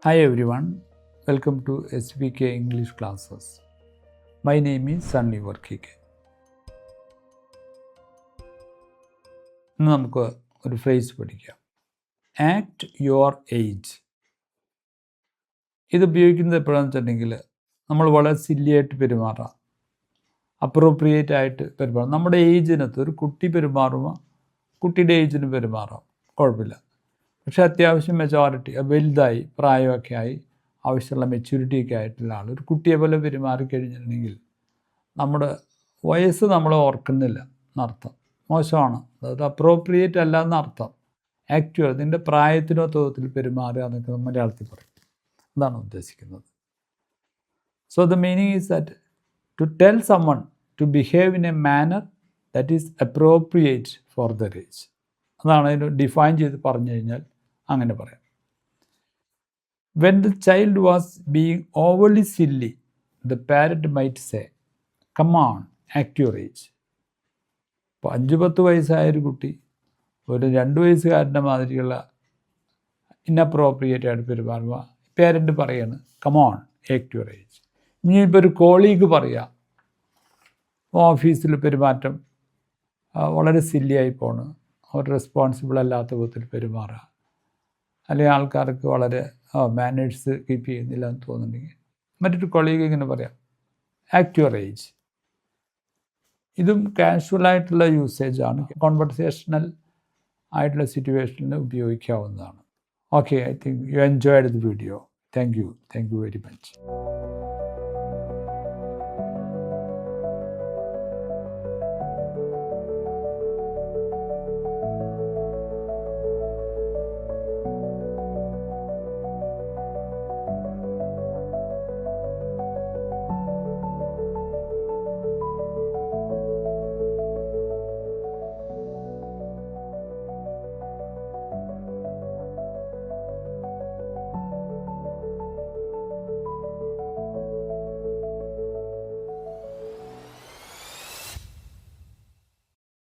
Hi everyone, welcome to SVK English classes. My name is Sunny Workike. ഇന്ന് നമുക്ക് ഒരു phrase പഠിക്കാം. Act your age. ഇത് ഉപയോഗിക്കുന്നത് എപ്പോഴാണെന്ന് വെച്ചിട്ടുണ്ടെങ്കിൽ നമ്മൾ വളരെ സില്ലിയായിട്ട് പെരുമാറാം, അപ്രോപ്രിയേറ്റ് ആയിട്ട് പെരുമാറാം. നമ്മുടെ ഏജിനകത്ത് ഒരു കുട്ടി പെരുമാറുമ്പോൾ കുട്ടിയുടെ ഏജിന് പെരുമാറാം, കുഴപ്പമില്ല. പക്ഷേ അത്യാവശ്യം മെച്ചോറിറ്റി, വലുതായി പ്രായമൊക്കെ ആയി ആവശ്യമുള്ള മെച്യൂരിറ്റിയൊക്കെ ആയിട്ടുള്ള ആൾ ഒരു കുട്ടിയെ പോലെ പെരുമാറിക്കഴിഞ്ഞിട്ടുണ്ടെങ്കിൽ നമ്മുടെ വയസ്സ് നമ്മൾ ഓർക്കുന്നില്ല എന്നർത്ഥം, മോശമാണ്, അതായത് അപ്രോപ്രിയേറ്റ് അല്ല എന്നർത്ഥം. ആക്ച്വൽ അതിൻ്റെ പ്രായത്തിനോ തോതിൽ പെരുമാറുക എന്നൊക്കെ മലയാളത്തിൽ പറയും. അതാണ് ഉദ്ദേശിക്കുന്നത്. So the meaning is that to tell someone to behave in a manner that is appropriate for their age. അതാണ് അതിന് ഡിഫൈൻ ചെയ്ത് പറഞ്ഞു കഴിഞ്ഞാൽ അങ്ങനെ പറയാം. When the child was being overly silly, the parent might say, "Come on, act your age." ഇപ്പോൾ 5-10 വയസ്സായൊരു കുട്ടി ഒരു 2 വയസ്സുകാരൻ്റെ മാതിരിയുള്ള ഇന്നപ്രോപ്രിയേറ്റ് ആയിട്ട് പെരുമാറുമ്പോൾ പേരൻ്റ് പറയാണ്, "Come on, act your age." ഇനിയിപ്പോൾ ഒരു കോളീഗ് പറയുക, ഓഫീസിൽ പെരുമാറ്റം വളരെ സില്ലിയായി പോണ്, അവർ റെസ്പോൺസിബിൾ അല്ലാത്ത വിധത്തിൽ പെരുമാറുക, അല്ലെങ്കിൽ ആൾക്കാർക്ക് വളരെ മാനേഴ്സ് കീപ്പ് ചെയ്യുന്നില്ല എന്ന് തോന്നുന്നുണ്ടെങ്കിൽ മറ്റൊരു കൊളീഗ് ഇങ്ങനെ പറയാം, ആക്ട് യുവർ ഏജ്. ഇതും കാഷ്വലായിട്ടുള്ള യൂസേജാണ്, കോൺവെർസേഷണൽ ആയിട്ടുള്ള സിറ്റുവേഷനിൽ ഉപയോഗിക്കാവുന്നതാണ്. Okay, I think you enjoyed the video. Thank you very much.